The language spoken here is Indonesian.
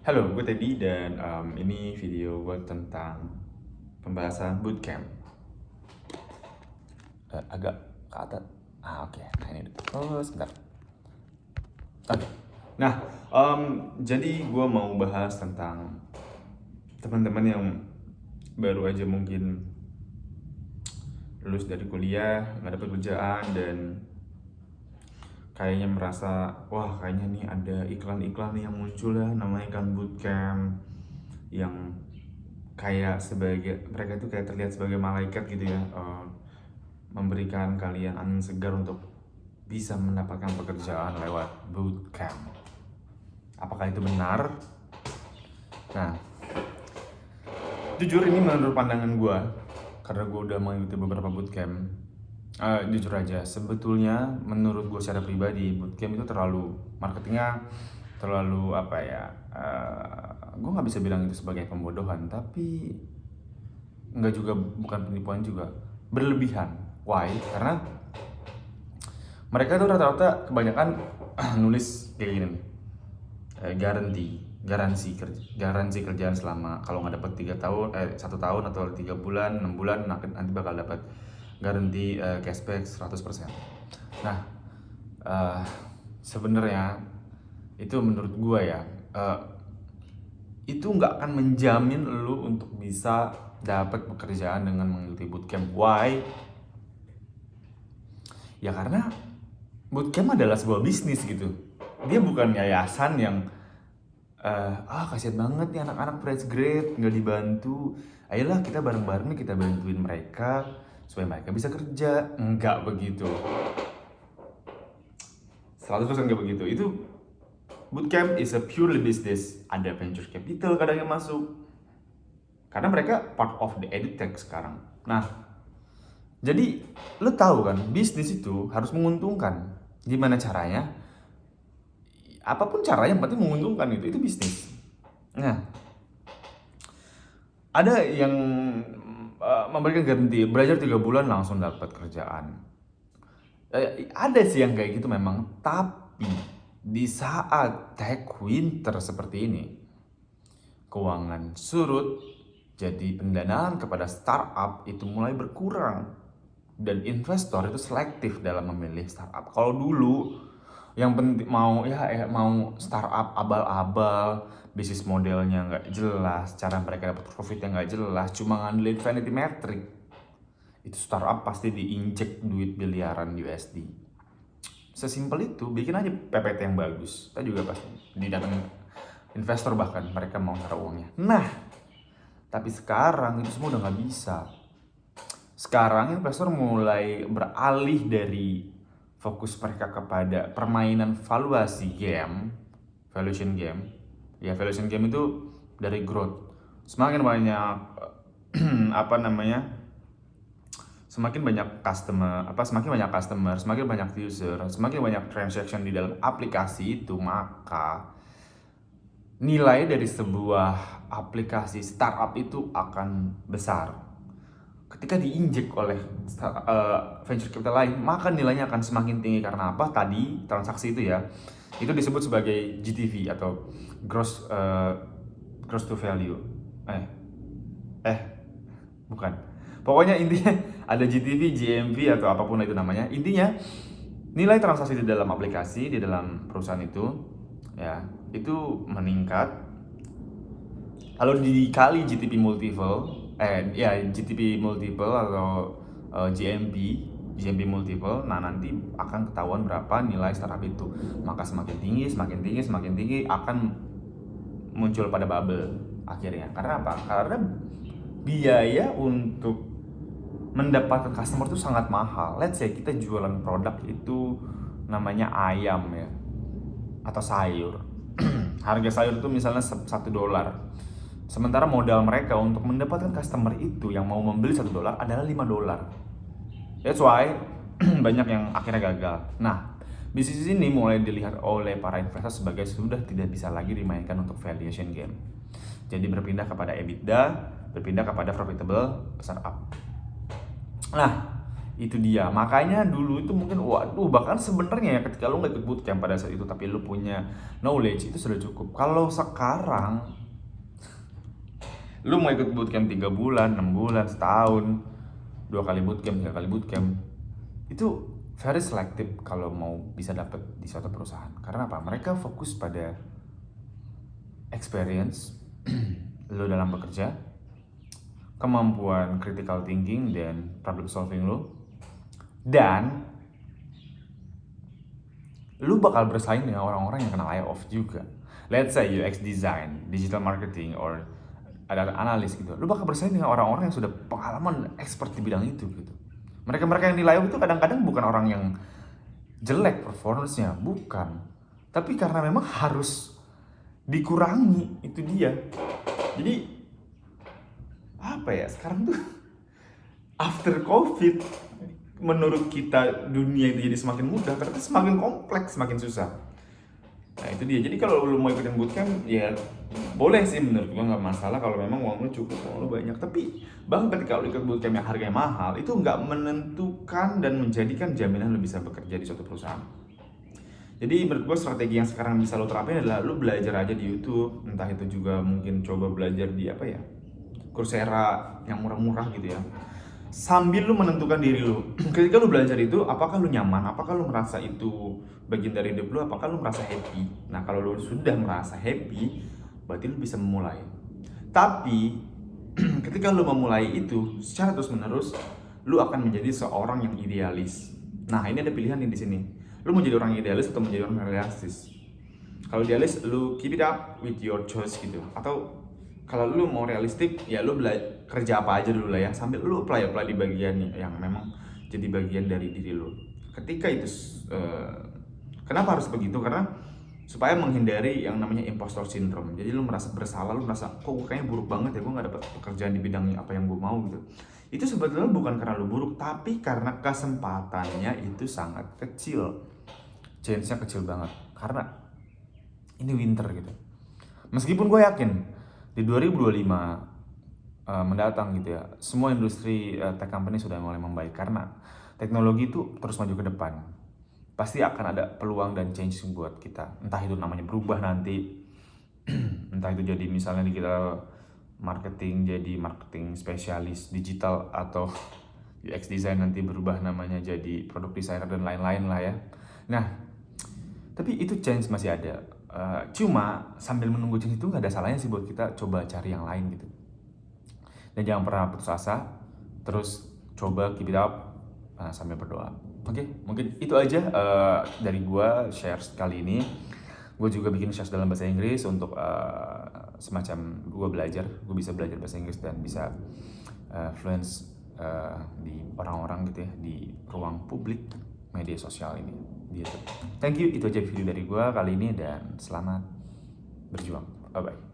Halo, gue Teddy dan ini video gue tentang pembahasan bootcamp. Agak ke atas. Oke. Nah ini dulu. Sebentar. Oke. Nah, jadi gue mau bahas tentang teman-teman yang baru aja mungkin lulus dari kuliah, nggak dapat kerjaan dan kayaknya merasa, wah kayaknya nih ada iklan-iklan nih yang muncul ya, namanya kan bootcamp, yang kayak sebagai mereka itu kayak terlihat sebagai malaikat gitu ya, memberikan kalian angin segar untuk bisa mendapatkan pekerjaan lewat bootcamp. Apakah itu benar? Nah, jujur ini menurut pandangan gue, karena gue udah mengikuti beberapa bootcamp. Jujur aja, sebetulnya menurut gue secara pribadi bootcamp itu terlalu marketingnya terlalu apa ya? Gue nggak bisa bilang itu sebagai pembodohan, tapi nggak juga, bukan penipuan juga, berlebihan. Why? Karena mereka tuh rata-rata kebanyakan nulis kayak gini nih, garansi kerjaan selama, kalau nggak dapat 1 tahun atau 3 bulan 6 bulan, nanti bakal dapat garansi cashback 100%. Nah, sebenarnya itu menurut gue ya, itu nggak akan menjamin lu untuk bisa dapat pekerjaan dengan mengikuti bootcamp. Why? Ya karena bootcamp adalah sebuah bisnis gitu. Dia bukan yayasan yang kasihan banget nih anak-anak fresh grade nggak dibantu. Ayolah kita bareng-bareng nih, kita bantuin mereka supaya mereka bisa kerja. Enggak begitu. 100% nggak begitu. Itu bootcamp is a purely business. Ada venture capital kadang yang masuk. Karena mereka part of the edutech sekarang. Nah, jadi lo tahu kan, bisnis itu harus menguntungkan. Gimana caranya? Apapun caranya, yang penting menguntungkan, itu bisnis. Nah, ada yang memberikan garansi belajar 3 bulan langsung dapat kerjaan. Ada sih yang kayak gitu memang, tapi di saat tech winter seperti ini, keuangan surut, jadi pendanaan kepada startup itu mulai berkurang dan investor itu selektif dalam memilih startup. Kalau dulu yang penting mau startup abal-abal, bisnis modelnya nggak jelas, cara mereka dapat profitnya nggak jelas, cuma ngandelin vanity metric, itu startup pasti diinjek duit miliaran USD. Sesimpel itu, bikin aja PPT yang bagus, kita juga pasti didatengin investor, bahkan mereka mau naruh uangnya. Nah, tapi sekarang itu semua udah nggak bisa. Sekarang investor mulai beralih dari fokus mereka kepada permainan valuation game. Ya, valuation game itu dari growth. Semakin banyak semakin banyak customer, semakin banyak user, semakin banyak transaction di dalam aplikasi itu, maka nilai dari sebuah aplikasi startup itu akan besar. Ketika diinjek oleh venture capital lain, maka nilainya akan semakin tinggi. Karena apa? Tadi transaksi itu ya, itu disebut sebagai GTV atau gross to value. Bukan. Pokoknya intinya ada GTV, GMV atau apapun itu namanya. Intinya nilai transaksi di dalam aplikasi, di dalam perusahaan itu ya, itu meningkat. Kalau dikali GTP multiple atau GMP multiple, nah nanti akan ketahuan berapa nilai startup itu. Maka semakin tinggi akan muncul pada bubble akhirnya. Karena apa? Karena biaya untuk mendapatkan customer itu sangat mahal. Let's say kita jualan produk itu namanya ayam ya, atau sayur. Harga sayur itu misalnya $1. Sementara modal mereka untuk mendapatkan customer itu yang mau membeli $1 adalah $5. That's why banyak yang akhirnya gagal. Nah, bisnis ini mulai dilihat oleh para investor sebagai sudah tidak bisa lagi dimainkan untuk valuation game. Jadi berpindah kepada EBITDA, berpindah kepada profitable startup. Nah, Itu dia. Makanya dulu itu mungkin waduh, bahkan sebenarnya ya ketika lu nggak ikut bootcamp pada saat itu tapi lu punya knowledge itu sudah cukup. Kalau sekarang lu mau ikut bootcamp 3 bulan, 6 bulan, setahun, 2 kali bootcamp, 3 kali bootcamp, itu very selective kalau mau bisa dapat di suatu perusahaan. Karena apa? Mereka fokus pada experience lo dalam bekerja, kemampuan critical thinking dan problem solving lo, dan lu bakal bersaing dengan orang-orang yang kena layoff juga. Let's say UX design, digital marketing, or ada analis gitu. Lu bakal bersaing dengan orang-orang yang sudah pengalaman expert di bidang itu gitu. Mereka-mereka yang di layoff itu kadang-kadang bukan orang yang jelek performance-nya, bukan. Tapi karena memang harus dikurangi, itu dia. Jadi apa ya, sekarang tuh after COVID, menurut kita dunia itu jadi semakin mudah, ternyata semakin kompleks, semakin susah. Nah itu dia. Jadi kalau lu mau ikutin bootcamp, ya boleh sih menurut gua, nggak masalah kalau memang uang lu cukup, uang lu banyak. Tapi bahkan ketika lu ikut bootcamp yang harganya mahal, itu nggak menentukan dan menjadikan jaminan lu bisa bekerja di suatu perusahaan. Jadi menurut gue strategi yang sekarang bisa lo terapin adalah lo belajar aja di YouTube, entah itu juga mungkin coba belajar di apa ya, Coursera yang murah-murah gitu ya. Sambil lu menentukan diri lu. Ketika lu belajar itu, apakah lu nyaman? Apakah lu merasa itu bagian dari hidup lu? Apakah lu merasa happy? Nah, kalau lu sudah merasa happy, berarti lu bisa memulai. Tapi ketika lu memulai itu secara terus-menerus, lu akan menjadi seorang yang idealis. Nah, ini ada pilihan nih di sini. Lu mau jadi orang idealis atau menjadi orang realistis? Kalau idealis, lu keep it up with your choice gitu. Atau kalau lu mau realistik, ya lu kerja apa aja dulu lah ya, sambil lu apply di bagian yang memang jadi bagian dari diri lu. Ketika itu kenapa harus begitu? Karena supaya menghindari yang namanya impostor syndrome. Jadi lu merasa bersalah, lu merasa kok gue kayaknya buruk banget ya, gue gak dapet pekerjaan di bidang apa yang gue mau gitu. Itu sebetulnya bukan karena lu buruk, tapi karena kesempatannya itu sangat kecil. Chance-nya kecil banget. Karena ini winter gitu. Meskipun gue yakin di 2025 mendatang gitu ya, semua industri tech company sudah mulai membaik karena teknologi itu terus maju ke depan. Pasti akan ada peluang dan change buat kita. Entah itu namanya berubah nanti, entah itu jadi misalnya di kita marketing jadi marketing spesialis digital, atau UX design nanti berubah namanya jadi product designer dan lain-lain lah ya. Nah, tapi itu change masih ada. Cuma sambil menunggu change itu nggak ada salahnya sih buat kita coba cari yang lain gitu. Dan jangan pernah putus asa, terus coba keep it up sambil berdoa. Oke, mungkin itu aja dari gua share kali ini. Gue juga bikin share dalam bahasa Inggris untuk semacam gue bisa belajar bahasa Inggris dan bisa fluence di orang-orang gitu ya, di ruang publik media sosial ini gitu. Thank you, itu aja video dari gue kali ini dan selamat berjuang. Bye bye.